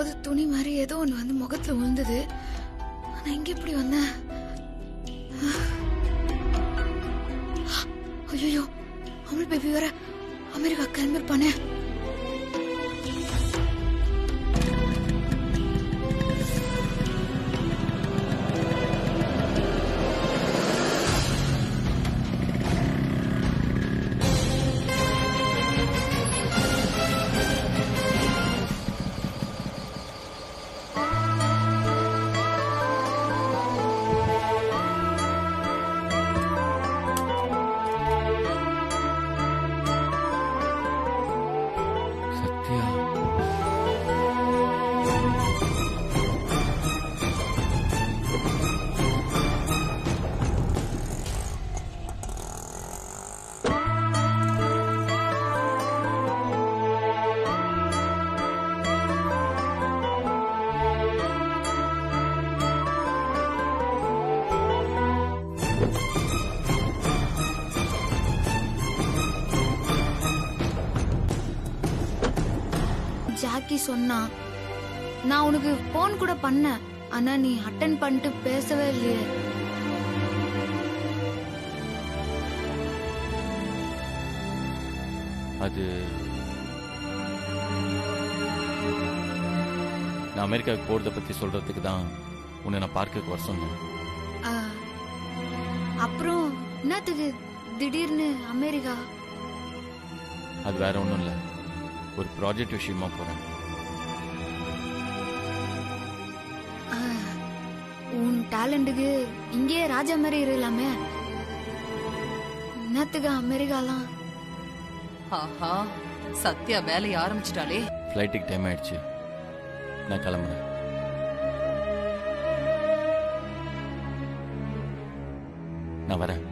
வரும்போது துணி மாதிரி ஏதோ ஒன்று வந்து முகத்துல விழுந்தது. ஆனா இங்க எப்படி வந்தேன்? ஐயோ, அமல் பேபி வேற அமெரிக்கா கிளம்பிருப்பானே. ஜாக்கி சொன்னா, நான் உனக்கு போன் கூட பண்ணேன். ஆனா நீ அட்டென்ட் பண்ணிட்டு பேசவே இல்லையே. அது நான் அமெரிக்காவுக்கு போறதை பத்தி சொல்றதுக்கு தான் உன்னை நான் பார்க்க வர சொன்னேன். அப்புறம் என்னத்துக்கு திடீர்னு அமெரிக்கா? அது வேற ஒன்றும் இல்லை, ஒரு ப்ராஜெக்ட் விஷயமா போறேன். உன் டேலண்ட்டுக்கு இங்கே ராஜா மாதிரி இருக்கலாமே. என்னத்துக்கு அமெரிக்காலாம்? ஆஹா, சத்யா வேலையை ஆரம்பிச்சிட்டாலே. ஃப்ளைட்டுக்கு டைம் ஆயிடுச்சு, நான் கிளம்புறேன். நான் வரேன்.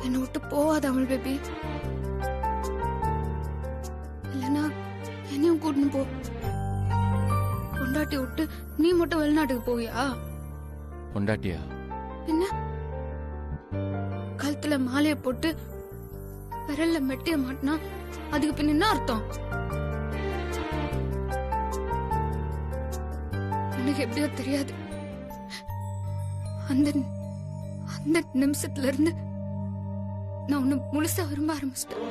என்னை விட்டு போவாத அமல் பேபி. இல்லைன்னா என்னையும் கூட்டின்னு போ. பொண்டாட்டி விட்டு நீ மட்டும் வெளிநாட்டுக்கு போவியா? பொண்டாட்டியா? என்ன கழுத்துல மாலைய போட்டு விரல்ல மெட்டிய மாட்டினா அதுக்கு பின்ன என்ன அர்த்தம்? உனக்கு எப்படியோ தெரியாது. அந்த அந்த நிமிஷத்துல இருந்து நான் உன்னை முழுசா விரும்ப ஆரம்பிச்சிட்டேன்.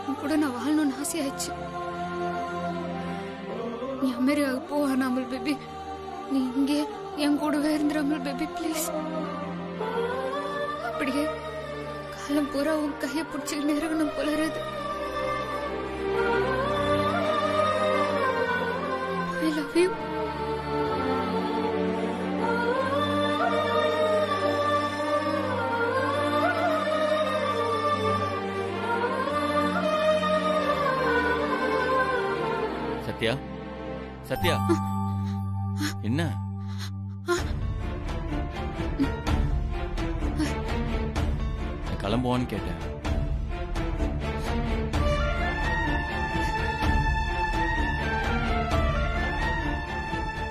உன் கூட நான் வாழணும்னு ஆசையாயிடுச்சு. நீ அமெரிக்காவுக்கு போவானா அமல் பேபி? நீ இங்கே என் கூடவே இருந்துரு அமல் பேபி, பிளீஸ். அப்படியே காலம் பூரா உன் கையை பிடிச்சிக்கிட்டு இருக்கணும் போல இருக்குது. I love you. Sathya, Sathya, என்ன கிளம்புவான்னு கேட்டேன்.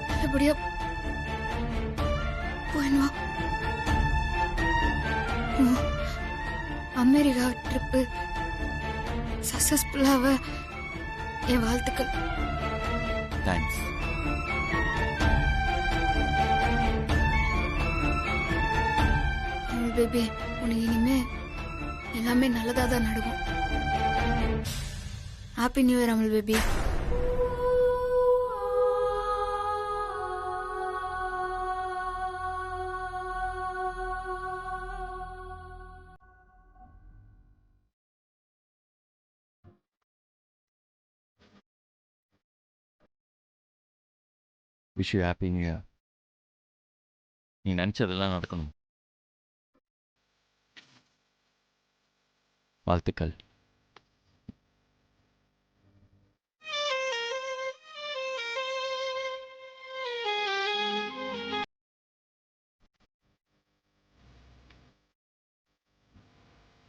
நல்லபடியா போயிடுவா. அமெரிக்கா ட்ரிப்பு சக்சஸ்ஃபுல்லாக என் வாழ்த்துக்கள். தேங்க்ஸ். பேபி, உனக்கு இனிமே எல்லாமே நல்லதா தான் நடக்கும். ஹாப்பி நியூ இயர் அமல் baby. Wish you happy new year. நீ நினச்சதெல்லாம் நடக்கணும். வாழ்த்துக்கள்.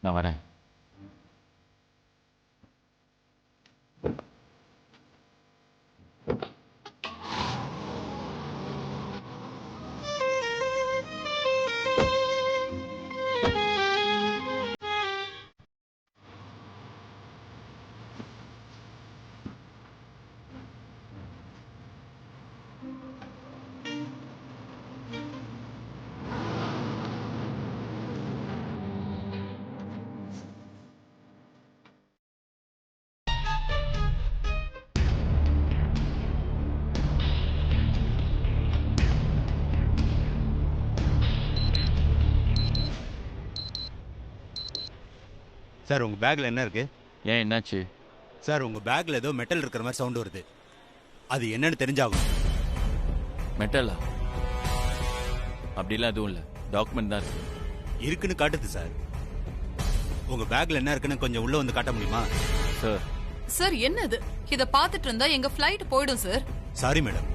நான் வரேன். சார் உங்கள் பேக்கில் என்ன இருக்குது? ஏன் என்னாச்சு? சார் உங்கள் பேக்கில் ஏதோ மெட்டல் இருக்கிற மாதிரி சவுண்டு வருது. அது என்னன்னு தெரிஞ்சாகும். மெட்டலா? அப்படிலாம் எதுவும் இல்லை, டாக்குமெண்ட் தான் இருக்கு. இருக்குன்னு காட்டுது சார். உங்கள் பேக்கில் என்ன இருக்குன்னு கொஞ்சம் உள்ளே வந்து காட்ட முடியுமா? சார் சார் என்னது? இத பாத்துட்டு இருந்தா எங்க ஃப்ளைட் போயிடும் sir. Sorry madam,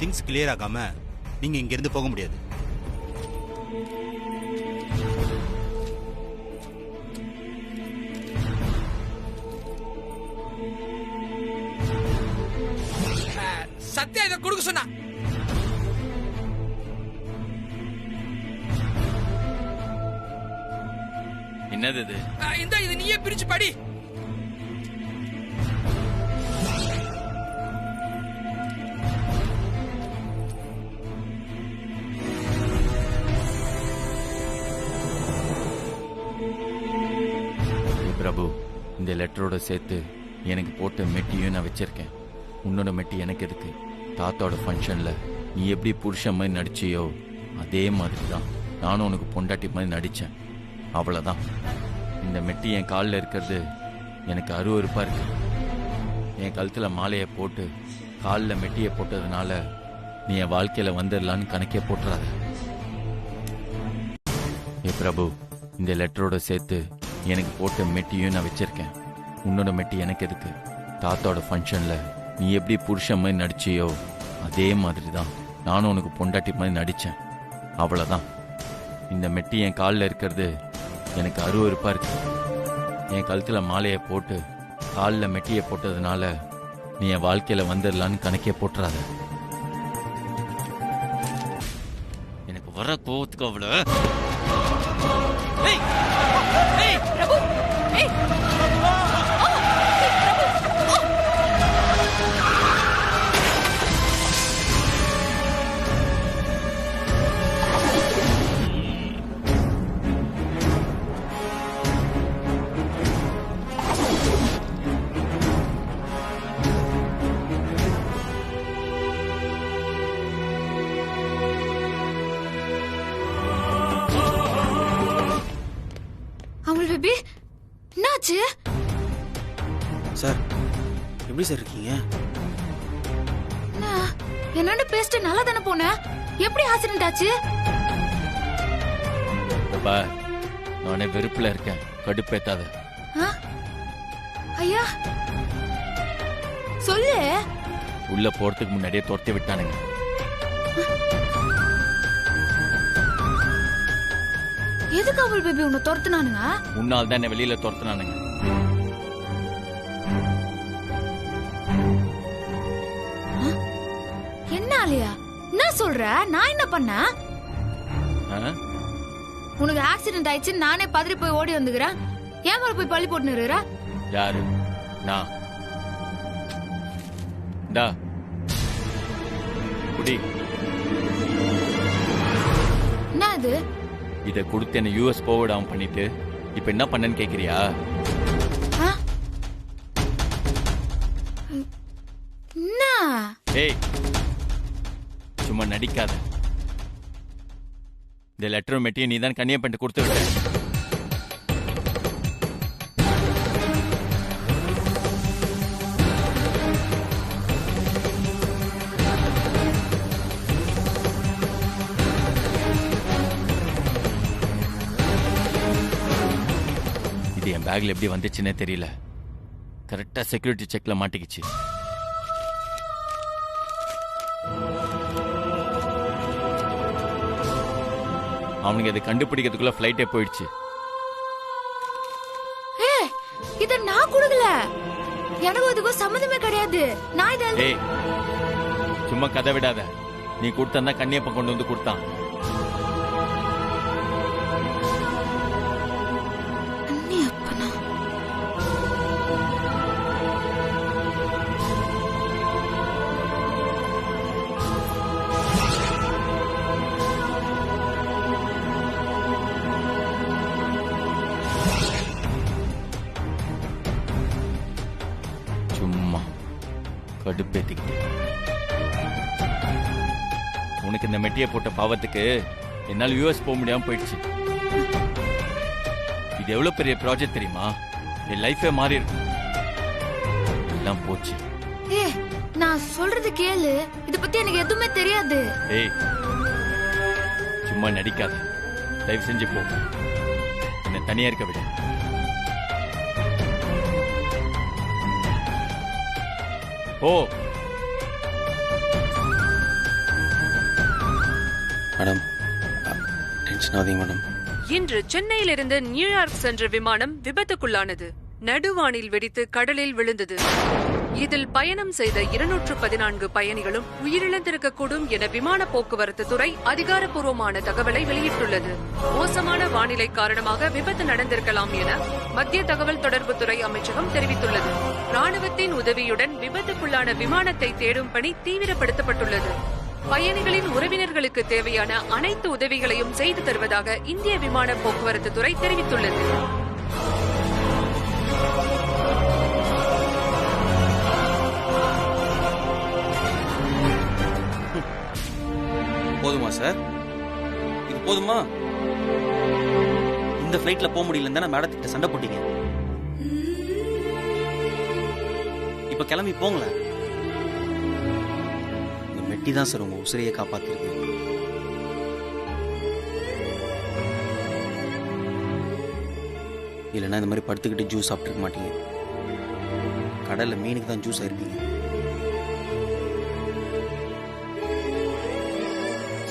things clear ஆகாம நீங்கள் இங்கேருந்து போக முடியாது. சத்யா இதை கொடுக்க சொன்னா. என்னது இது? இந்த இது நீயே பிரிச்சு படி. பிரபு, இந்த லெட்டரோட சேர்த்து எனக்கு போட்ட மெட்டியும் நான் வச்சிருக்கேன். உன்னோட மெட்டி எனக்கு எதுக்கு? தாத்தாவோட ஃபங்க்ஷன்ல நீ எப்படி புருஷன் மாதிரி நடிச்சியோ அதே மாதிரி தான் நானும் உனக்கு பொண்டாட்டி மாதிரி நடித்தேன். அவ்வளோதான். இந்த மெட்டி என் காலில் இருக்கிறது எனக்கு அருவருப்பாக இருக்கு. என் கழுத்தில் மாலையை போட்டு காலில் மெட்டியை போட்டதுனால நீ என் வாழ்க்கையில் வந்துடலான்னு கணக்கே போட்டுறாத. ஏ பிரபு, இந்த லெட்டரோட சேர்த்து எனக்கு போட்ட மெட்டியும் நான் வச்சிருக்கேன். உன்னோட மெட்டி எனக்கு எதுக்கு? தாத்தாவோட ஃபங்க்ஷனில் நீ எப்படி புருஷன் மாதிரி நடிச்சியோ அதே மாதிரி தான் நானும் உனக்கு பொண்டாட்டி மாதிரி நடித்தேன். அவ்வளோதான். இந்த மெட்டி என் காலில் இருக்கிறது எனக்கு அருவருப்பாக இருக்கு. என் கழுத்தில் மாலையை போட்டு காலில் மெட்டியை போட்டதுனால நீ என் வாழ்க்கையில் வந்துடலான்னு கணக்கே போட்டுறாத. எனக்கு வர கோவத்துக்கு அவ்வளோ. பிரபு, ஏய். அமுல் பேபி, என்னாச்சு? சார் எப்படி சார் இருக்கீங்க? என்னன்னு பேசிட்டு நல்லா தானே போன, எப்படி ஆக்சிடென்ட் ஆச்சு? நானே வெறுப்புல இருக்கேன், கடுப்பேத்தாத. ஐயா சொல்லு. உள்ள போறதுக்கு முன்னாடியே துரத்தி விட்டானுங்க. எதுக்கு அமுல் பேபி உன்னை துரத்துனானுங்க? உன்னால் தான் என்ன வெளியில துரத்துனானுங்க. என்ன ஆலியா, என்ன சொல்ற? நான் என்ன பண்ண? உனக்கு ஆக்சிடென்ட் ஆயிடுச்சு, நானே பதறி போய் ஓடி வந்துக்கிறேன். ஏன் மேல போய் பள்ளி போட்டு நிறுற? யாரு? நான். டா குடி. என்ன இது? இத கொடுத்து என்ன யூஎஸ் போவிடாம பண்ணிட்டு இப்ப என்ன பண்ணன்னு கேக்குறியா? என்ன? ஏய், சும்மா நடிக்காத. இந்த லெட்டர் மெட்டியை நீ தான் கன்னியா பண்ணிட்டு கொடுத்து விட்ட. இது என் பேக்ல எப்படி வந்துச்சுன்னே தெரியல. கரெக்டா செக்யூரிட்டி செக்ல மாட்டிக்கிச்சு. அவனுக்கு அதை கண்டுபிடிக்கிறதுக்குள்ள ஃபிளைட்டே போயிடுச்சு. இத நான் கொடுக்கல, எனக்கு இதுக்கும் சம்மந்தமே கிடையாது. நான் இத ஏய், சும்மா கதை விடாத. நீ கொடுத்தா கண்ணியப்ப கொண்டு வந்து கொடுத்தான். அண்ணியப்பனா? சும்மா கடுப்பேத்திக்கிட்டு. உனக்கு இந்த மெட்டியை போட்ட பாவத்துக்கு என்னால் யூஎஸ் போக முடியாம போயிடுச்சு. இது எவ்வளவு பெரிய ப்ராஜெக்ட் தெரியுமா? என் லைஃபே மாறி இருக்கு. எல்லாம் போச்சு. ஏ நான் சொல்றது கேளு, இத பத்தி எனக்கு எதுவுமே தெரியாது. ஏய் சும்மா நடிக்காத, தயவு செஞ்சு போ, என்ன தனியா இருக்க விட. ஓ மேடம் டென்ஷன் ஆகுதுங்க மேடம். இன்று சென்னையிலிருந்து நியூயார்க் சென்ற விமானம் விபத்துக்குள்ளானது. நடுவானில் வெடித்து கடலில் விழுந்தது. இதில் பயணம் செய்த 214 பயணிகளும் உயிரிழந்திருக்கக்கூடும் என விமான போக்குவரத்து துறை அதிகாரப்பூர்வமான தகவலை வெளியிட்டுள்ளது. மோசமான வானிலை காரணமாக விபத்து நடந்திருக்கலாம் என மத்திய தகவல் தொடர்புத்துறை அமைச்சகம் தெரிவித்துள்ளது. ராணுவத்தின் உதவியுடன் விபத்துக்குள்ளான விமானத்தை தேடும் பணி தீவிரப்படுத்தப்பட்டுள்ளது. பயணிகளின் உறவினர்களுக்கு தேவையான அனைத்து உதவிகளையும் செய்து தருவதாக இந்திய விமான போக்குவரத்து துறை தெரிவித்துள்ளது. போதுமா சார்? இது போதுமா? இந்த ஃபிளைட்ல போக முடியலன்னு தானே மேடத்திட்ட சண்டை போட்டீங்க. இப்ப கிளம்பி போங்களேன். இந்த மெட்டி தான் சார் உங்க உசிரையை காப்பாத்திருக்கு. இல்லைன்னா இந்த மாதிரி படுத்துக்கிட்டு ஜூஸ் சாப்பிட்டுருக்க மாட்டீங்க. கடல்ல மீனுக்கு தான் ஜூஸ் ஆயிருப்பீங்க.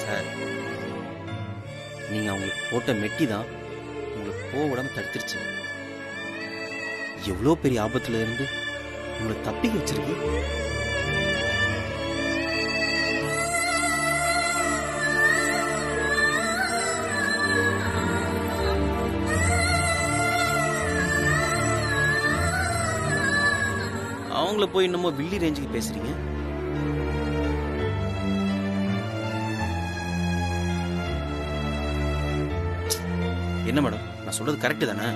சார் நீங்க அவங்களுக்கு போட்ட மெட்டி தான் உங்களுக்கு போக விடாம தடுத்துருச்சு. எவ்வளோ பெரிய ஆபத்துல இருந்து உங்களை தப்பிக்க வச்சிருக்கு. அவங்கள போய் இன்னமும் வில்லி ரேஞ்சுக்கு பேசுறீங்க. என்ன மேடம், நான் சொல்றது கரெக்ட் தானே?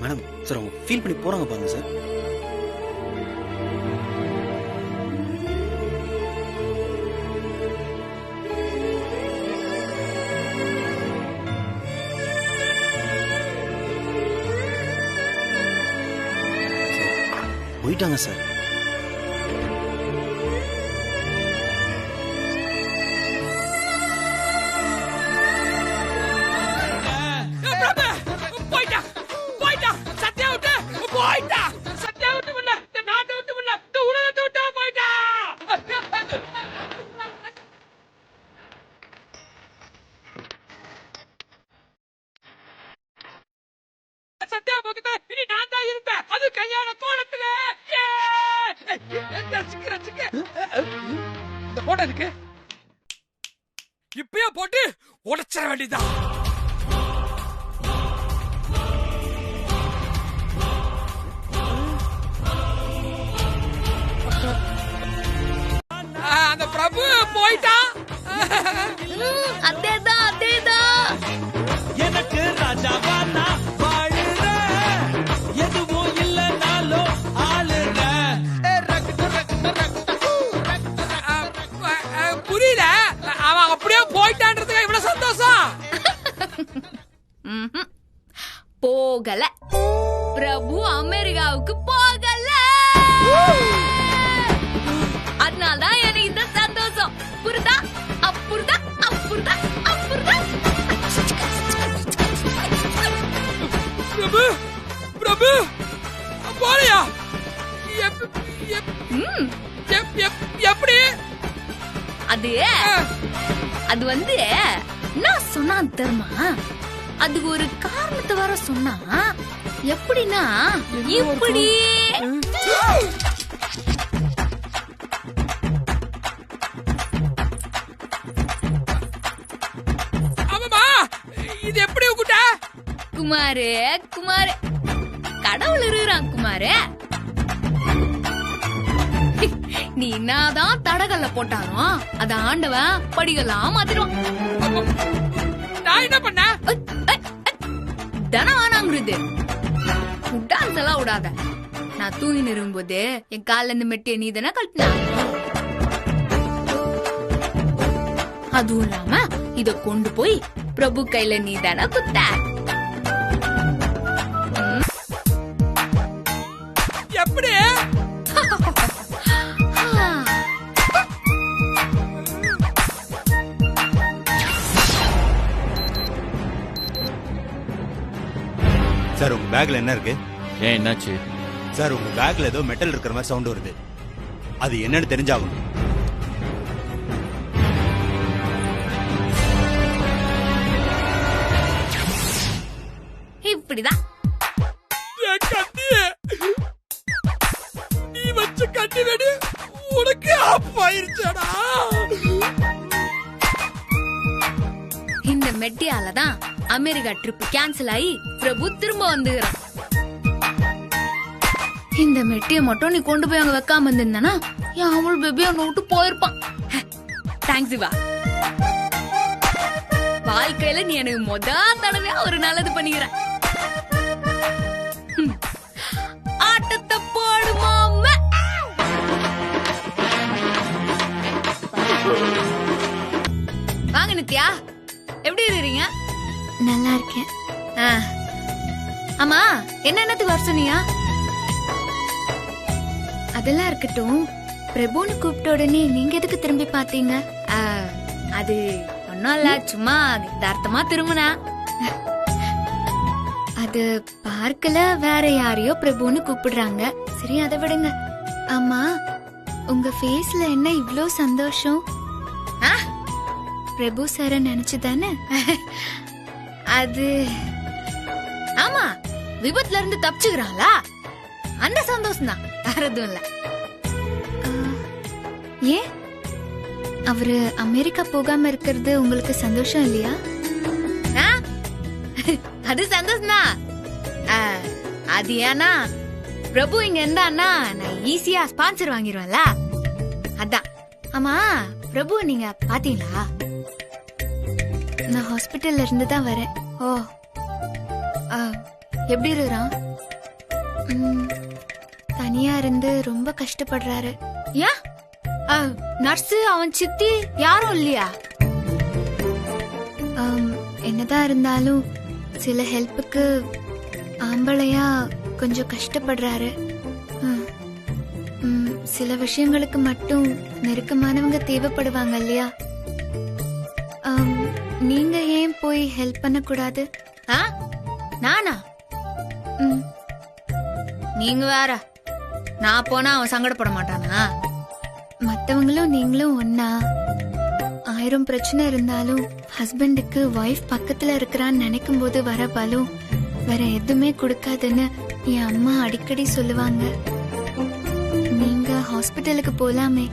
மேடம் சார் அவங்க ஃபீல் பண்ணி போறாங்க பாருங்க சார். போயிட்டாங்க சார். இப்பயே போட்டு உடைச்சிட வேண்டியதான். அந்த பிரபு போயிட்டான். அதேதான் அதேதான். எனக்கு ராஜாவா நான் வாழுற, எதுவும் இல்லைனாலும் ஆளுற. புரியல, அவன் அப்படியே போயிட்டான்றதுக்கு இவ்வளவு சந்தோஷம். போகல, பிரபு அமெரிக்காவுக்கு போகல. அதனாலதான் எனக்கு இந்த சந்தோஷம். புரிதா? அப்புறதா அப்புறதா அப்புறதா. பிரபு பிரபு போறியா? எப்படி? அது வந்து நான் சொன்னான் தெரியுமா? அது ஒரு காரணத்தை வர சொன்னா. எப்படின்னா இப்படி. இது எப்படி உங்கிட்ட? குமாரு குமாரு கடவுள் இருக்கிறான் குமாரு. நீ என்னதான் தடகல்ல போட்டாலும் அத ஆண்டவன் படிகள்லாம் மாத்திடுவான். நான் என்ன பண்ண? தனம் வேணாங்கிறது. டான்ஸ் எல்லாம் விடாத. நான் தூங்கி இருக்கும்போது என் கால்ல இருந்து மெட்டிய நீ தானே கழட்டின. அதுவும் இல்லாம இத கொண்டு போய் பிரபு கையில நீ தானே குத்த. எப்படி சார் உங்க பேக்ல என்ன இருக்கு? ஏன் என்னாச்சு? சார் உங்க பேக்ல ஏதோ மெட்டல் இருக்கிற மாதிரி சவுண்ட் வருது. அது என்னன்னு தெரிஞ்சாகணும். இப்படிதான் என் கத்தி நீ வச்சு கட்டி வெடி உனக்கு ஆப்பாயிருச்சடா. இந்த மெட்டியாலதான் அமெரிக்கா ட்ரிப் கேன்சல் ஆகி பிரபு திரும்ப வந்துகிறான். இந்த மெட்டிய மட்டும் நீ கொண்டு போய் அங்க வைக்காம இருந்திருந்தானா என் அவள் பேபி அவனை விட்டு போயிருப்பான். தேங்க்ஸ் சிவா. வாழ்க்கையில நீ எனக்கு தடவையா ஒரு நல்லது பண்ணிக்கிற. ஆட்டத்தை போடுமாம. வாங்க நித்யா, எப்படி இருக்கீங்க? நல்லா இருக்கேன். ஆமா, என்னத்துக்கு வர சொன்னியா? அதெல்லாம் இருக்கட்டும். பிரபுன்னு கூப்பிட்ட உடனே நீங்க எதுக்கு திரும்பி பாத்தீங்க? அது ஒன்னும் இல்ல, சும்மா யதார்த்தமா திரும்பினா. அது பார்க்கல, வேற யாரையோ பிரபுன்னு கூப்பிடுறாங்க. சரி, அதை விடுங்க. ஆமா, உங்க ஃபேஸ்ல என்ன இவ்ளோ சந்தோஷம்? பிரபு சார நினைச்சுதானே? அது ஆமா, விபத்துல இருந்து தப்பிச்சுக்கிறாங்களா, அந்த சந்தோஷம் தான், வேற எதுவும் இல்ல. ஏன் அவரு அமெரிக்கா போகாம இருக்கிறது உங்களுக்கு சந்தோஷம் இல்லையா? அது சந்தோஷம் தான். அது ஏன்னா பிரபு இங்க இருந்தான்னா நான் ஈஸியா ஸ்பான்சர் வாங்கிடுவேன்ல, அதான். ஆமா, பிரபு நீங்க பாத்தீங்களா? நான் ஹாஸ்பிட்டல்ல இருந்து தான் வரேன். ஓ, எப்படி இருக்கிறான்? தனியா இருந்து ரொம்ப கஷ்டப்படுறாரு. ஏன் நர்ஸ் அவன் சித்தி யாரும் இல்லையா? என்னதான் இருந்தாலும் சில ஹெல்ப்புக்கு ஆம்பளையா கொஞ்சம் கஷ்டப்படுறாரு. சில விஷயங்களுக்கு மட்டும் நெருக்கமானவங்க தேவைப்படுவாங்க இல்லையா? நீங்க ஏன் போய் ஹெல்ப் பண்ண கூடாது? நானா? நீங்க வேற, நான் போனா அவன் சங்கடப்பட மாட்டானா? மத்தவங்களும் நீங்களும் ஒன்னா. 1000 பிரச்சனை இருந்தாலும் ஹஸ்பண்டுக்கு வைஃப் பக்கத்துல இருக்கிறான்னு நினைக்கும் போது வர பலம் வேற எதுவுமே கொடுக்காதுன்னு என் அம்மா அடிக்கடி சொல்லுவாங்க. நீங்க ஹாஸ்பிட்டலுக்கு போலாமே.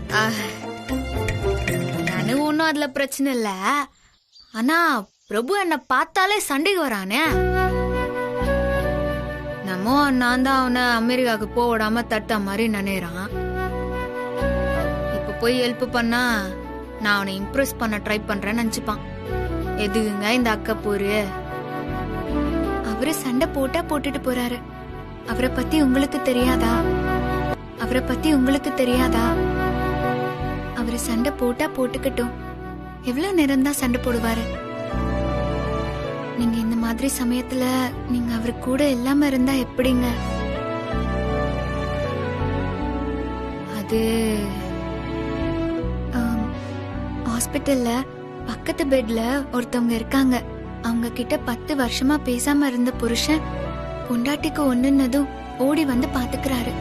எனக்கு ஒன்னும் அதுல பிரச்சனை இல்ல. ஆனா பிரபு என்ன பார்த்தாலே சண்டைக்கு வரானே. நம்ம நான் தான் அவனை அமெரிக்காவுக்கு போக விடாம தட்ட மாதிரி நினைறான். இப்ப போய் ஹெல்ப் பண்ணா நான் அவனை இம்ப்ரெஸ் பண்ண ட்ரை பண்றேன்னு நினைச்சுப்பான். எதுக்குங்க இந்த அக்கா போரு? அவரு சண்டை போட்டா போட்டுட்டு போறாரு. அவரை பத்தி உங்களுக்கு தெரியாதா? அவரை பத்தி உங்களுக்கு தெரியாதா? அவரு சண்டை போட்டா போட்டுக்கட்டும். எவ்வளவு நேரம் தான் சண்டை போடுவாரு? நீங்க இந்த மாதிரி சமயத்துல நீங்க அவரு கூட இல்லாம இருந்தா எப்படிங்க? அது ஹாஸ்பிட்டல்ல பக்கத்து பெட்ல ஒருத்தவங்க இருக்காங்க. அவங்க கிட்ட 10 வருஷமா பேசாம இருந்த புருஷன் பொண்டாட்டிக்கு ஒண்ணுன்னதும் ஓடி வந்து பாத்துக்கிறாரு.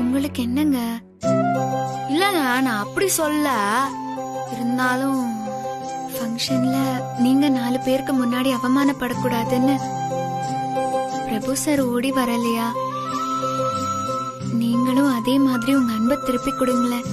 உங்களுக்கு என்னங்க? இல்லங்க, நான் அப்படி சொல்ல. இருந்தாலும் ஃபங்க்ஷன்ல நீங்க 4 பேருக்கு முன்னாடி அவமானப்படக்கூடாதுன்னு பிரபு சார் ஓடி வரலையா? நீங்களும் அதே மாதிரி உங்க அன்பை திருப்பி கொடுங்களேன்.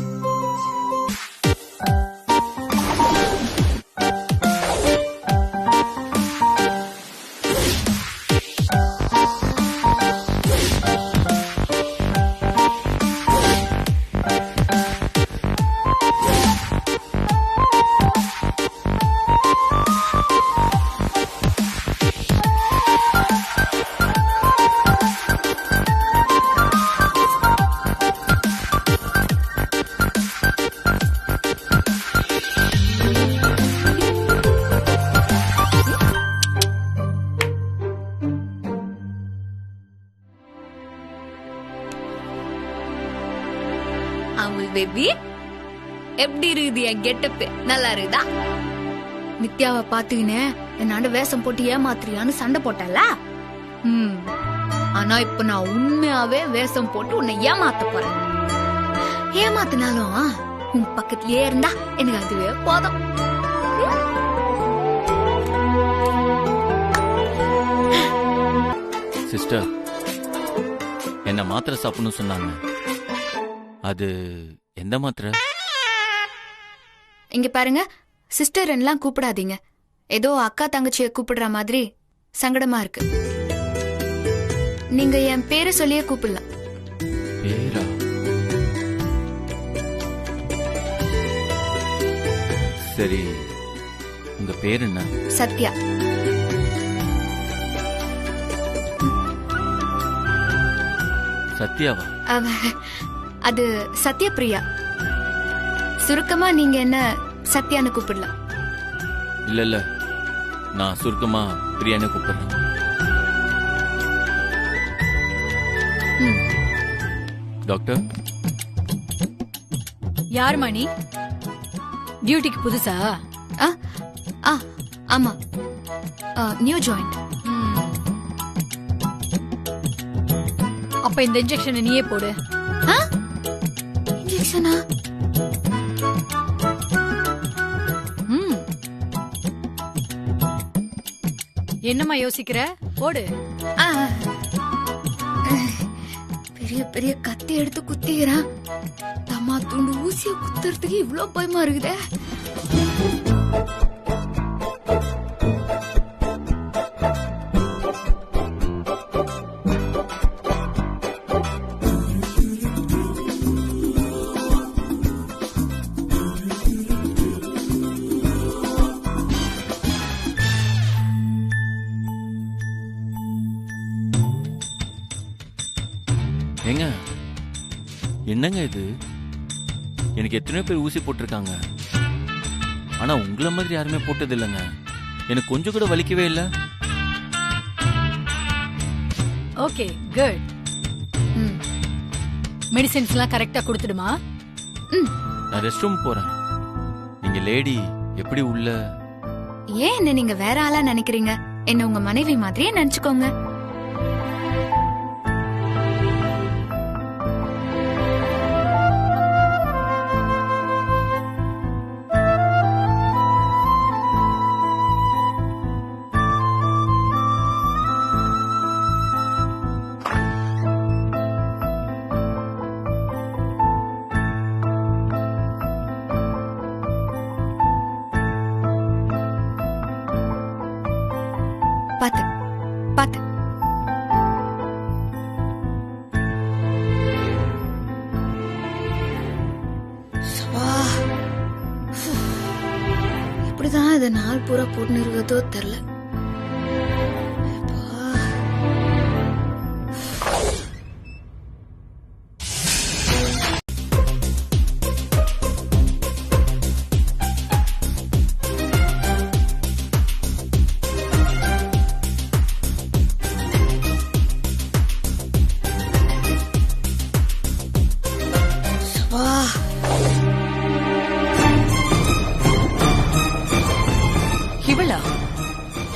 அமுல் பேபி, எப்படி இருக்குது என் கெட்டப்பு? நல்லா இருக்குதா? நித்யாவை பாத்துக்கினே என்னாண்ட வேஷம் போட்டு ஏமாத்துறியான்னு சண்டை போட்டல. ஆனா இப்ப நான் உண்மையாவே வேஷம் போட்டு உன்னை ஏமாத்த போறேன். ஏமாத்தினாலும் உன் பக்கத்திலேயே இருந்தா எனக்கு அதுவே போதும். சிஸ்டர், என்ன மாத்திரை சாப்பிடணும் சொன்னாங்க. அது எந்த மாத்திரை? இங்க பாருங்க, சிஸ்டர் எல்லாம் கூப்பிடாதீங்க. ஏதோ அக்கா தங்கச்சிய கூப்பிடுற மாதிரி சங்கடமா இருக்கு. நீங்க என் பேரை சொல்லியே கூப்பிடலாம். பேரா? சரி, உங்க பேர் என்ன? சத்யா. சத்யாவா? அது சத்யபிரியா. சுருக்கமா நீங்க என்ன சத்யான்னு கூப்பிடலாம். இல்ல இல்ல, நான் சுருக்கமா பிரியான்னு கூப்பிடுறேன். டாக்டர், யார் மணி? டியூட்டிக்கு புதுசா? ஆமா, நியூ ஜாயிண்ட். அப்ப இந்த இன்ஜெக்ஷனை நீயே போடு. இன்ஜெக்ஷனா? என்னம்மா யோசிக்கிற? போடு. பெரிய பெரிய கத்தி எடுத்து குத்திக்கிறான். தம்மா துண்டு ஊசிய குத்துறதுக்கு இவ்ளோ பயமா இருக்குதே. ஏங்க, என்னங்க இது? எனக்கு எத்தனையோ பேர் ஊசி போட்டிருக்காங்க. ஆனா உங்களை மாதிரி யாருமே போட்டது இல்லைங்க. எனக்கு கொஞ்சம் கூட வலிக்கவே இல்லை. Okay, good. மெடிசின்ஸ் எல்லாம் கரெக்டா கொடுத்துடுமா? நான் ரெஸ்ட் ரூம் போறேன். நீங்க லேடி எப்படி உள்ள? ஏன் என்ன நீங்க வேற ஆளா நினைக்கிறீங்க? என்ன உங்க மனைவி மாதிரியே நினைச்சுக்கோங்க. பாத்து பாத்து. எப்படிதான் இதை நாள் பூரா போட்டு நிறுவதோ தெரியல. இவளா?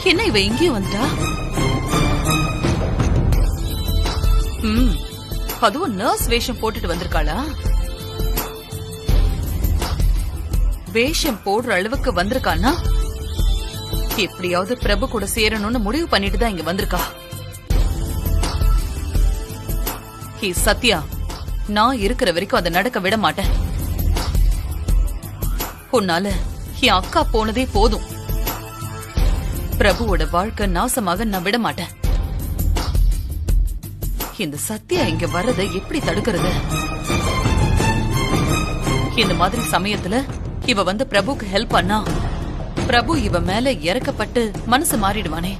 என்ன இவ எங்கேயும் வந்துட்டா? அதுவும் நர்ஸ் வேஷம் போட்டுட்டு வந்திருக்காளா? வேஷம் போடுற அளவுக்கு வந்திருக்கானா? எப்படியாவது பிரபு கூட சேரணும்னு முடிவு பண்ணிட்டு தான் இங்க வந்திருக்கா. ஹே சத்யா, நான் இருக்கிற வரைக்கும் அதை நடக்க விட மாட்டேன். உன்னால என் அக்கா போனதே போதும். பிரபுவோட வாழ்க்கை நாசமாக நான் விட மாட்டேன். இந்த சத்யா இங்க வர்றதை எப்படி தடுக்கிறது? இந்த மாதிரி சமயத்துல இவ வந்து பிரபுக்கு ஹெல்ப் பண்ணா பிரபு இவ மேல இறக்கப்பட்டு மனசு மாறிடுவானே.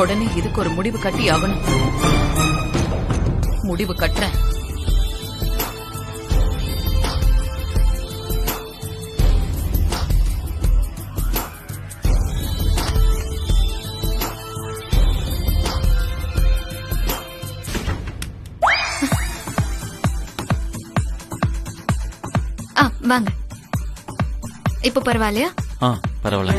உடனே இதுக்கு ஒரு முடிவு கட்டி ஆகணும். முடிவு கட்டுறேன். வாங்க. இப்ப பரவாயில்லையா? பரவாயில்ல.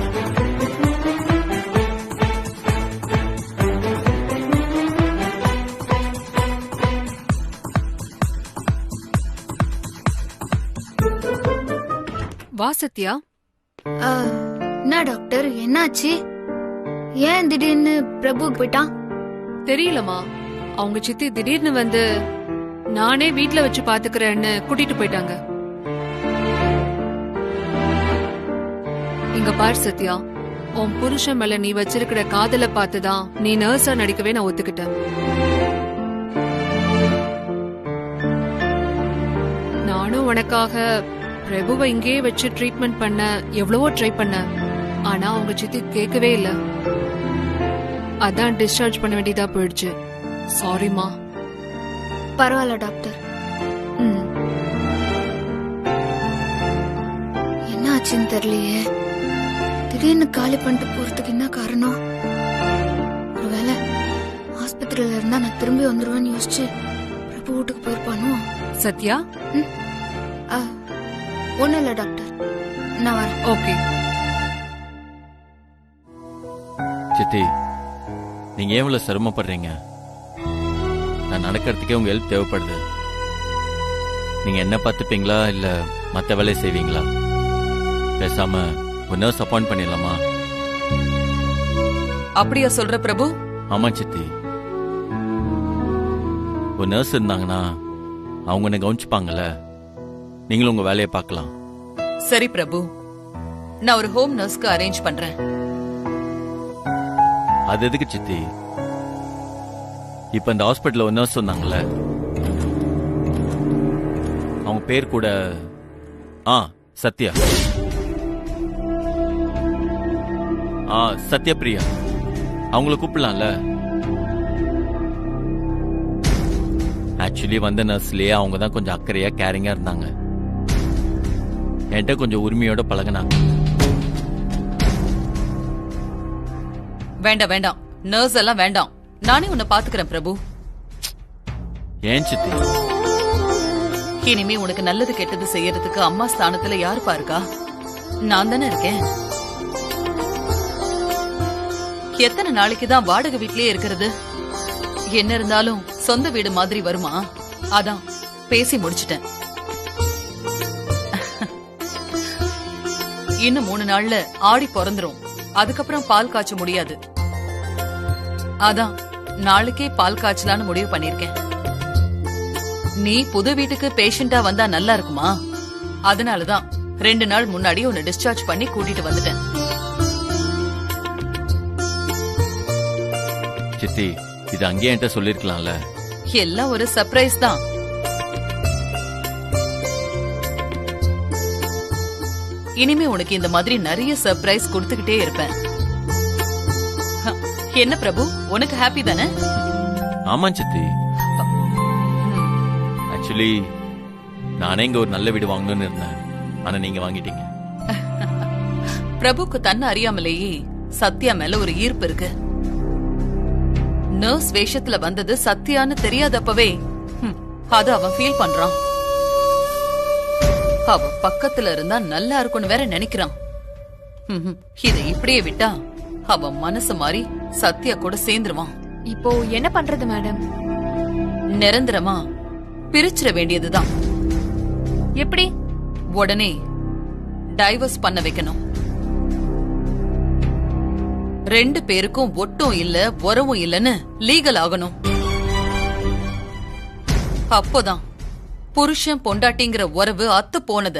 வா சத்யா. என்ன டாக்டர், என்னாச்சு? ஏன் திடீர்னு பிரபு போயிட்டான்? தெரியலமா, அவங்க சித்தி திடீர்னு வந்து நானே வீட்ல வச்சு பாத்துக்கிறேன்னு கூட்டிட்டு போயிட்டாங்க. இங்க பாரு சத்யா, உன் புருஷன் மேல நீ வச்சிருக்கிற காதல பார்த்துதான் நீ நர்ஸா நடிக்கவே நான் ஒத்துக்கிட்டேன். நானும் உனக்காக பிரபுவை இங்கேயே வச்சு ட்ரீட்மெண்ட் பண்ண எவ்வளவோ ட்ரை பண்ண. ஆனா அவங்க சித்தி கேட்கவே இல்ல. அதான் டிஸ்சார்ஜ் பண்ண வேண்டியதா போயிடுச்சு. சாரிமா. பரவாயில்ல டாக்டர். என்ன ஆச்சுன்னு தெரியலையே, திடீர்னு காலி பண்ணிட்டு போறதுக்கு என்ன காரணம்? ஒருவேளை ஆஸ்பத்திரியில இருந்தா நான் திரும்பி வந்துருவேன்னு யோசிச்சு பிரபு வீட்டுக்கு போயிருப்பானோ? சத்யா, ஒண்ணும் இல்ல டாக்டர், நான் வரேன். ஓகே. சித்தி, நீங்க ஏன் இவ்வளவு சிரமப்படுறீங்க? நான் நடக்கிறதுக்கே உங்க ஹெல்ப் தேவைப்படுது. நீங்க என்ன பார்த்துப்பீங்களா இல்ல மத்த வேலையை செய்வீங்களா? பேசாம ஒரு நர்ஸ் அப்பாயிண்ட் பண்ணிடலாமா? அப்படியா சொல்ற பிரபு? ஆமா சித்தி, ஒரு நர்ஸ் இருந்தாங்கன்னா அவங்க என்ன கவனிச்சுப்பாங்கல்ல. நீங்களும் உங்க வேலையை பார்க்கலாம். சரி பிரபு, நான் ஒரு ஹோம் நர்ஸ்க்கு அரேஞ்ச் பண்றேன். அது எதுக்கு சித்தி? இப்ப இந்த ஹாஸ்பிட்டல்ல ஒரு நர்ஸ் வந்தாங்கல்ல, அவங்க பேர் கூட சத்யா. சத்யபிரியா. அவங்கள கூப்பிடலாம்ல. ஆக்சுவலி வந்த நர்ஸ்லயே அவங்க தான் கொஞ்சம் அக்கறையா கேரிங்கா இருந்தாங்க. என்கிட்ட கொஞ்சம் உரிமையோட பழகினாங்க. வேண்டாம் வேண்டாம், நர்ஸ் எல்லாம் வேண்டாம். நானே உன்னை பாத்துக்கிறேன் பிரபு. ஏன் சித்தி? இனிமே உனக்கு நல்லது கெட்டது செய்யறதுக்கு அம்மா ஸ்தானத்துல யாரு பாருக்கா? நான் தானே இருக்கேன். எத்தனை நாளைக்கு தான் வாடகை வீட்லயே இருக்கிறது? என்ன இருந்தாலும் சொந்த வீடு மாதிரி வருமா? அதான் பேசி முடிச்சிட்டேன். இன்னும் 3 நாள்ல ஆடி பிறந்துரும். அதுக்கப்புறம் பால் காய்ச்ச முடியாது. அதான் நாளைக்கே பால் காய்ச்சலான்னு முடிவு பண்ணிருக்கேன். நீ புது வீட்டுக்கு பேஷண்டா வந்தா நல்லா இருக்குமா? அதனாலதான் 2 நாள் முன்னாடி உன்னை டிஸ்சார்ஜ் பண்ணி கூட்டிட்டு வந்துட்டேன். சித்தி, இது அங்கேயே என்கிட்ட சொல்லிருக்கலாம்ல. எல்லாம் ஒரு சர்ப்ரைஸ் தான். இனிமே உனக்கு இந்த மாதிரி நிறைய சர்ப்ரைஸ் கொடுத்துக்கிட்டே இருப்பேன். என்ன பிரபு, உனக்கு ஹாப்பி தானே? ஆமா சித்தி. ஆக்சுவலி நானே இங்க ஒரு நல்ல வீடு வாங்கணும்னு இருந்தேன். ஆனா நீங்க வாங்கிட்டீங்க. பிரபுக்கு தன்னை அறியாமலேயே சத்யா மேல ஒரு ஈர்ப்பு இருக்கு. நர்ஸ் வேஷத்துல வந்தது சத்யான்னு தெரியாதப்பவே அத அவன் ஃபீல் பண்றான். அவ பக்கத்துல இருந்தா நல்லா இருக்கும்னு வேற நினைக்கிறான். இத இப்படியே விட்டா அவன் மனசு மாறி சத்யா கூட சேர்ந்துருவான். இப்போ என்ன பண்றது மேடம்? நிரந்தரமா பிரிச்சிட வேண்டியதுதான். எப்படி? உடனே டைவர்ஸ் பண்ண வைக்கணும். 2 பேருக்கும் ஒட்டும் இல்ல உறவும் இல்லன்னு லீகல் ஆகணும். அப்போதான் புருஷன் பொண்டாட்டிங்கிற உறவு அத்து போனத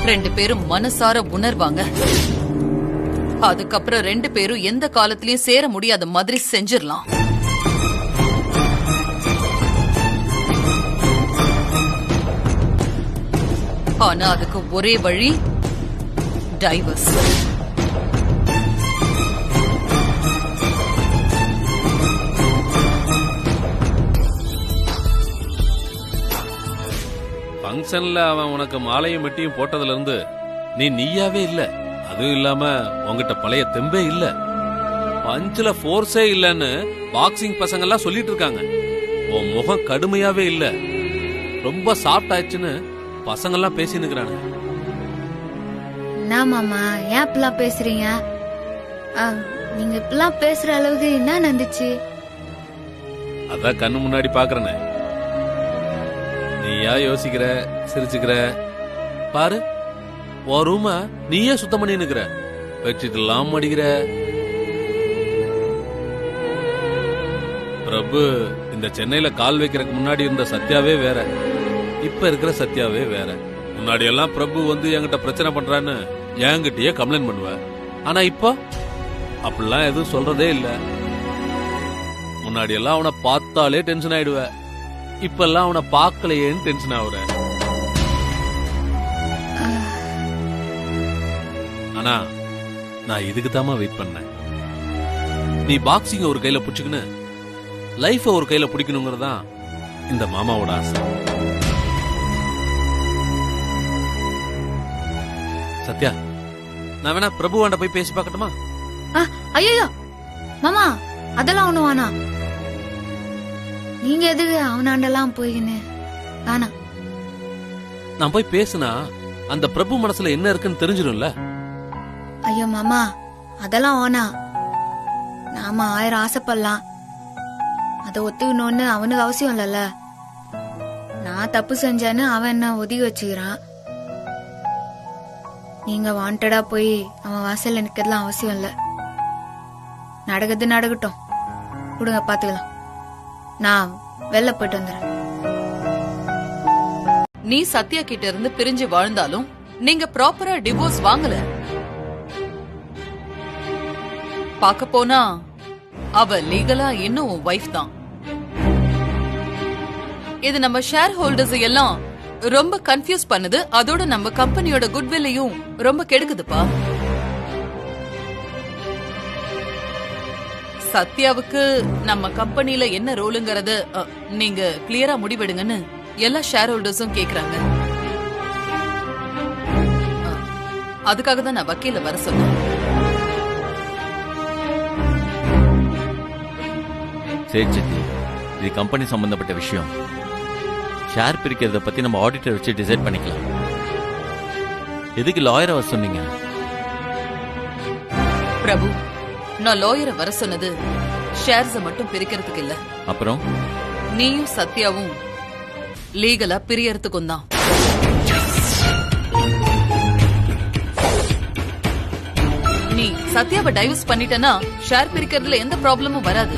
2 பேரும் மனசார உணர்வாங்க. அதுக்கப்புறம் 2 பேரும் எந்த காலத்திலயும் சேர முடியாத மாதிரி செஞ்சிடலாம். ஆனா அதுக்கு ஒரே வழி டைவர்ஸ். ஃபங்க்ஷன்ல அவன் உனக்கு மாலையும் மெட்டியும் போட்டதுல இருந்து நீ நீயாவே இல்ல. அதுவும் இல்லாம உங்ககிட்ட பழைய தெம்பே இல்ல. பஞ்சுல ஃபோர்ஸே இல்லன்னு பாக்ஸிங் பசங்க எல்லாம் சொல்லிட்டு இருக்காங்க. உன் முகம் கடுமையாவே இல்ல, ரொம்ப சாஃப்ட் ஆயிடுச்சுன்னு பசங்க எல்லாம் பேசினுக்கிறாங்க. என்ன மாமா ஏன் இப்பெல்லாம் பேசுறீங்க? நீங்க இப்பெல்லாம் பேசுற அளவுக்கு என்ன நடந்துச்சு? அதான் கண்ணு முன்னாடி பாக்குறேனே. நீயா யோசிக்கிற, சிரிச்சுக்கிற. பாரு, உன் ரூம நீயே சுத்தம் பண்ணி நிக்கிற, பெட்ஷீட் எல்லாம் மடிக்கிற. பிரபு, இந்த சென்னையில கால் வைக்கிறதுக்கு முன்னாடி இருந்த சத்யாவே வேற, இப்ப இருக்கிற சத்யாவே வேற. முன்னாடி எல்லாம் பிரபு வந்து என்கிட்ட பிரச்சனை பண்றான்னு என்கிட்டயே கம்ப்ளைண்ட் பண்ணுவ. ஆனா இப்போ அப்படிலாம் எதுவும் சொல்றதே இல்ல. முன்னாடி எல்லாம் அவனை பார்த்தாலே டென்ஷன் ஆயிடுவ, இப்ப எல்லாம் அவனை பார்க்கலையேன்னு டென்ஷன் ஆகுற. ஆனா நான் இதுக்கு தாமா வெயிட் பண்ணேன். நீ பாக்ஸிங் ஒரு கையில புடிச்சுக்கின்னு லைஃப ஒரு கையில பிடிக்கணுங்கிறதான் இந்த மாமாவோட ஆசை. சத்யா, நான் வேணா பிரபுவாண்ட போய் பேசி பார்க்கட்டுமா? ஐயோ மாமா, அதெல்லாம் ஒண்ணு வேணா. நீங்க எதுக்கு அவனாண்டெல்லாம் போயின்னு வேணா. நான் போய் பேசுனா அந்த பிரபு மனசுல என்ன இருக்குன்னு தெரிஞ்சிடும்ல. ஐயோ மாமா, அதெல்லாம் வேணா. நாம 1000 ஆசைப்படலாம், அதை ஒத்துக்கணும்னு அவனுக்கு அவசியம் இல்லல்ல. நான் தப்பு செஞ்சேன்னு அவன் என்ன ஒதுக்கி வச்சுக்கிறான். நீங்க வாண்டடா போய் அவன் வாசல்ல நிக்கிறதுலாம் அவசியம் இல்ல. நடக்குது நடக்கட்டும், கொடுங்க பாத்துக்கலாம். நான் வெளில போயிட்டு வந்துடுறேன். நீ சத்யா கிட்ட இருந்து பிரிஞ்சு வாழ்ந்தாலும் நீங்க ப்ராப்பரா டிவோர்ஸ் வாங்கல. பாக்க போனா அவ லீகலா இன்னும் வைஃப் தான். இது நம்ம ஷேர் ஹோல்டர்ஸ் எல்லாம் ரொம்ப கன்ஃபியூஸ் பண்ணுது. அதோட நம்ம கம்பெனியோட குட்வில்லையும் ரொம்ப கெடுக்குதுப்பா. சத்யாவுக்கு நம்ம கம்பெனில என்ன ரோலுங்கறத நீங்க கிளியரா முடிவெடுங்கன்னு எல்லா ஷேர் ஹோல்டர்ஸும் கேக்குறாங்க. அதுக்காக தான் நான் வக்கீல வர சொன்னேன். சரி சித்தி, இது கம்பெனி சம்பந்தப்பட்ட விஷயம். ஷேர் பிரிக்கிறத பத்தி நம்ம ஆடிட்டர் வச்சு டிசைட் பண்ணிக்கலாம். எதுக்கு லாயரை வர சொன்னீங்க? பிரபு, நான் லாயரை வர சொன்னது ஷேர்ஸ மட்டும் பிரிக்கிறதுக்கு இல்ல. அப்புறம் நீயும் சத்யாவும் லீகலா பிரியறதுக்கும் தான். நீ சத்யாவை டைவர்ஸ் பண்ணிட்டனா ஷேர் பிரிக்கிறதுல எந்த ப்ராப்ளமும் வராது.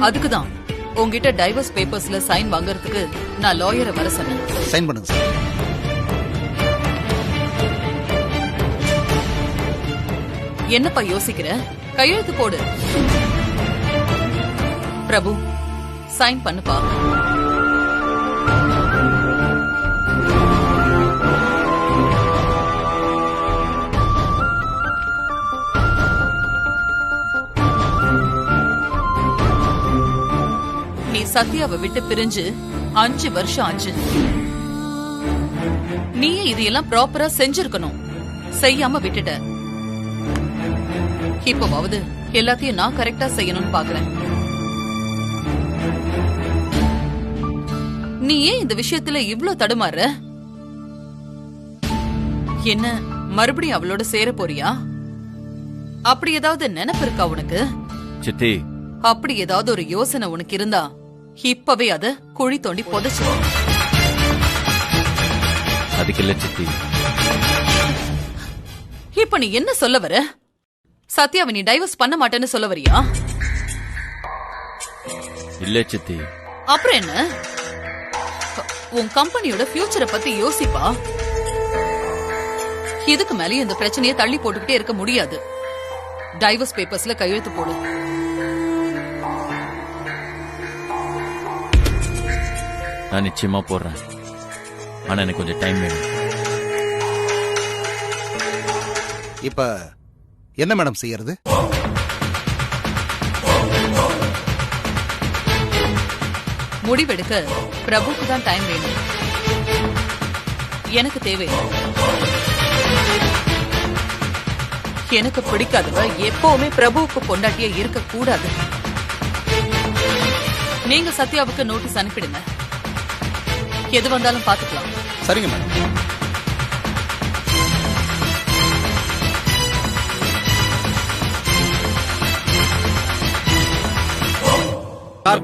அதுக்குதான் உங்ககிட்ட டைவர்ஸ் பேப்பர்ஸ்ல சைன் வாங்கறதுக்கு நான் லாயரை வர சொன்னேன். சைன் பண்ணுங்க சார். என்னப்பா யோசிக்கிற? கையெழுத்து போடு. பிரபு, சைன் பண்ணுப்பா. நீ சத்யாவை விட்டு பிரிஞ்சு 5 வருஷம் ஆச்சு. நீயே இதையெல்லாம் ப்ராப்பரா செஞ்சிருக்கணும், செய்யாம விட்டுட்ட. இப்பவாவது எல்லாத்தையும் நான் கரெக்டா செய்யணும்னு பாக்குறேன். நீ ஏன் இந்த விஷயத்துல இவ்ளோ தடுமாற? என்ன மறுபடியும் அவளோட சேர போறியா? அப்படி ஏதாவது நினைப்பு இருக்கா உனக்கு? சித்தி, அப்படி ஏதாவது ஒரு யோசனை உனக்கு இருந்தா இப்பவே அத குழி தோண்டி புதைச்சு. அதுக்கு இல்ல சித்தி. இப்ப நீ என்ன சொல்ல வர? சத்யாவை நீ டைவர்ஸ் பண்ண மாட்டேன்னு சொல்ல வரியா? இல்ல சித்தி. அப்புறம் என்ன? உன் கம்பெனியோட ஃபியூச்சரை பத்தி யோசிப்பா. இதுக்கு மேலே இந்த பிரச்சனையை தள்ளி போட்டுக்கிட்டே இருக்க முடியாது. டைவர்ஸ் பேப்பர்ஸ்ல கையெழுத்து போடு. நான் நிச்சயமா போடுறேன். ஆனா எனக்கு கொஞ்சம் டைம் வேணும். இப்ப என்ன மேடம் செய்யறது? முடிவெடுக்க பிரபுக்கு தான் டைம் வேணும், எனக்கு தேவை. எனக்கு பிடிக்காதவ எப்பவுமே பிரபுவுக்கு பொண்டாட்டியா இருக்க கூடாது. நீங்க சத்யாவுக்கு நோட்டீஸ் அனுப்பிடுங்க. எது வந்தாலும் பாத்துக்கலாம். சரிங்க மேடம்.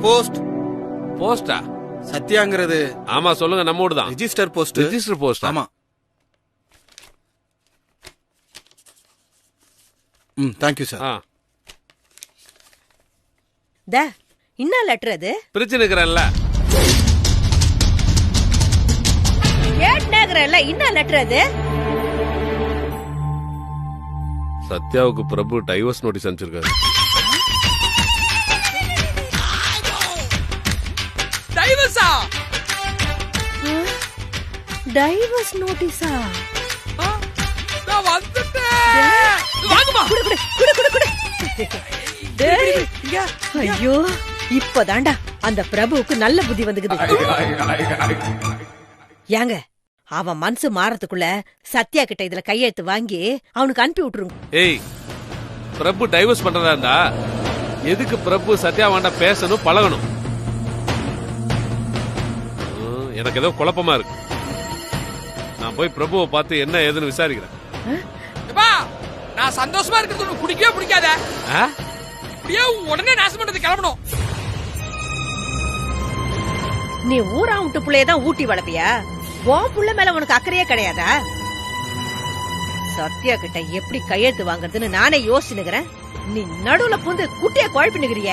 போஸ்ட் போஸ்டா? சத்யாங்கிறது ஆமா சொல்லுங்க, நம்ம ஊர் தான். Register post. Register post. ஆமா. Thank you sir. என்ன லெட்டர் அது? பிரச்சனை இருக்கிறல்ல கேட்னேங்கறல்ல, என்ன லெட்டர் அது? சத்யாவுக்கு பிரபு டைவர்ஸ் நோட்டீஸ் அனுப்பிச்சிருக்காரு. டைவர்ஸா? டைவர்ஸ் நோட்டீஸா? நான் வந்துட்டேன். வாங்குமா. குடு குடு குடு குடு குடு. டேய், ஐயோ இப்பதான்டா அந்த பிரபுவுக்கு நல்ல புத்தி வந்துக்குது. ஏங்க அவன் மனசு மாறதுக்குள்ள சத்யா கிட்ட இதுல கையெழுத்து வாங்கி அவனுக்கு அனுப்பி விட்டுருங்க. ஏய், பிரபு டைவர்ஸ் பண்றதா இருந்தா எதுக்கு பிரபு சத்யா வாண்டா பேசணும், பழகணும்? எனக்கு ஏதோ குழப்பமா இருக்கு. நான் போய் பிரபுவை பார்த்து என்ன ஏதுன்னு விசாரிக்கிறேன். நான் சந்தோஷமா இருக்கிறது உனக்கு பிடிக்கவே பிடிக்காத. அப்படியே உடனே நாசம் பண்றது கிளம்பணும். நீ ஊரா விட்டு புள்ளையதான் ஊட்டி வளர்ப்பியா? உன் புள்ள மேல உனக்கு அக்கறையே கிடையாதா? சத்யா கிட்ட எப்படி கையெழுத்து வாங்குறதுன்னு நானே யோசிச்சுக்கிறேன். நீ நடுவுல புந்து குட்டிய குழப்பினுக்கிறிய.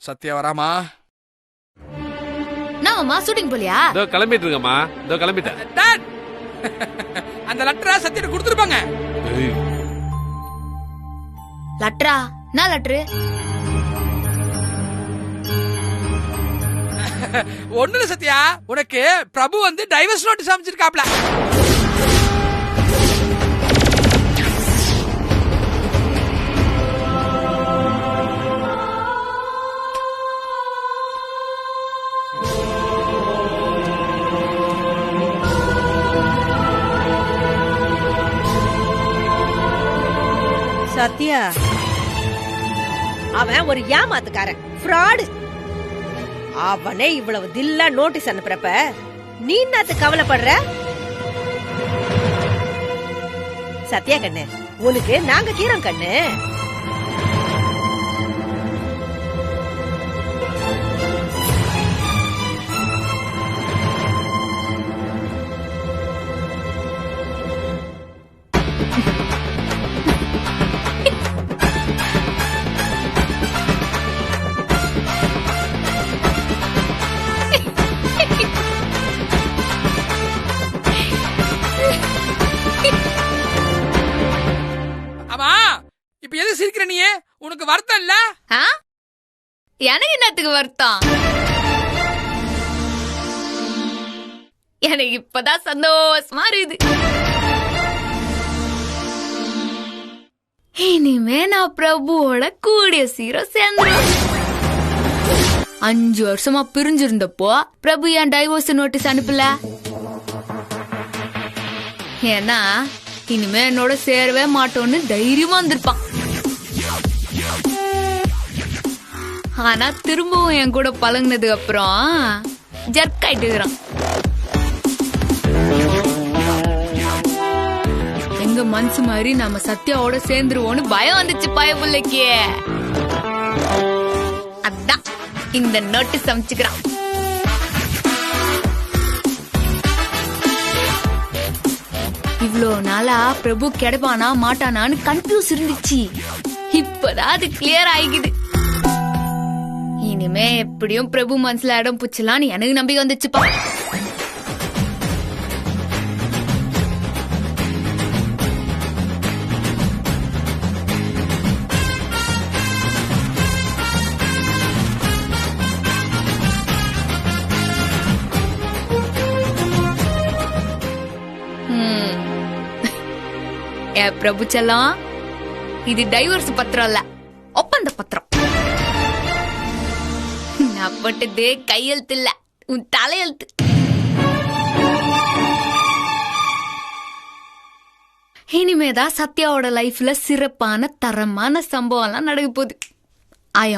சத்யா வராமா? நாமமா ஷூட்டிங் போலியா? இதோ கிளம்பிட்டு இருக்கமா. இதோ கிளம்பிட்டேன். டாட், அந்த லெட்டரை சத்யா கொடுத்துருப்பாங்க. லெட்டரா? நான் லெட்டரு ஒண்ணுல சத்யா, உனக்கு பிரபு வந்து டைவர்ஸ் நோட்டீஸ் அமைச்சிருக்காப்ல. சத்யா அவன் ஒரு ஏமாத்துக்காரன், ஃப்ராடு. அவனே இவ்வளவு தில்லா நோட்டீஸ் அனுப்புறப்ப நீ என்னத்து கவலைப்படுற? சத்யா கண்ணு, உனக்கு நாங்க கீரம் கண்ணு. சிரிக்கிற நீ, உனக்கு வருத்தம் இல்ல? எனக்கு என்னத்துக்கு வருத்தம்? எனக்கு இப்பதான் சந்தோஷமா இருக்குது. இனிமே நான் பிரபுவோட கூடிய சீரம் சேர்ந்துடும். 5 வருஷமா பிரிஞ்சிருந்தப்போ பிரபு ஏன் டைவோர்ஸ் நோட்டீஸ் அனுப்பல? ஏன்னா இனிமே என்னோட சேரவே மாட்டோன்னு தைரியமா வந்திருப்பான். ஆனா திரும்பவும் என் கூட பழங்கினதுக்கு அப்புறம் ஜர்க் ஆயிட்டுக்கிறான். எங்க மனசு மாதிரி நம்ம சத்யாவோட சேர்ந்துருவோன்னு பயம் வந்துச்சு பயபுள்ளைக்கு. அதான் இந்த நோட்டீஸ் அமைச்சுக்கிறான். இவ்ளோ நாளா பிரபு கிடைப்பானா மாட்டானான்னு கன்ஃபியூஸ் இருந்துச்சு. இப்பதான் அது கிளியர் ஆகிக்குது. இனிமே எப்படியும் பிரபு மனசுல இடம் புச்சலான்னு எனக்கு நம்பிக்கை வந்துச்சுப்பா. பிரபு செல்லம், இது டைவர்ஸ் பத்திரம் இல்ல, ஒப்பந்த பத்திரம். நான் போட்டது கையெழுத்து இல்ல, உன் தலையெழுத்து. இனிமேதான் சத்யாவோட லைஃப்ல சிறப்பான தரமான சம்பவம்லாம் நடக்க போகுது. ஐ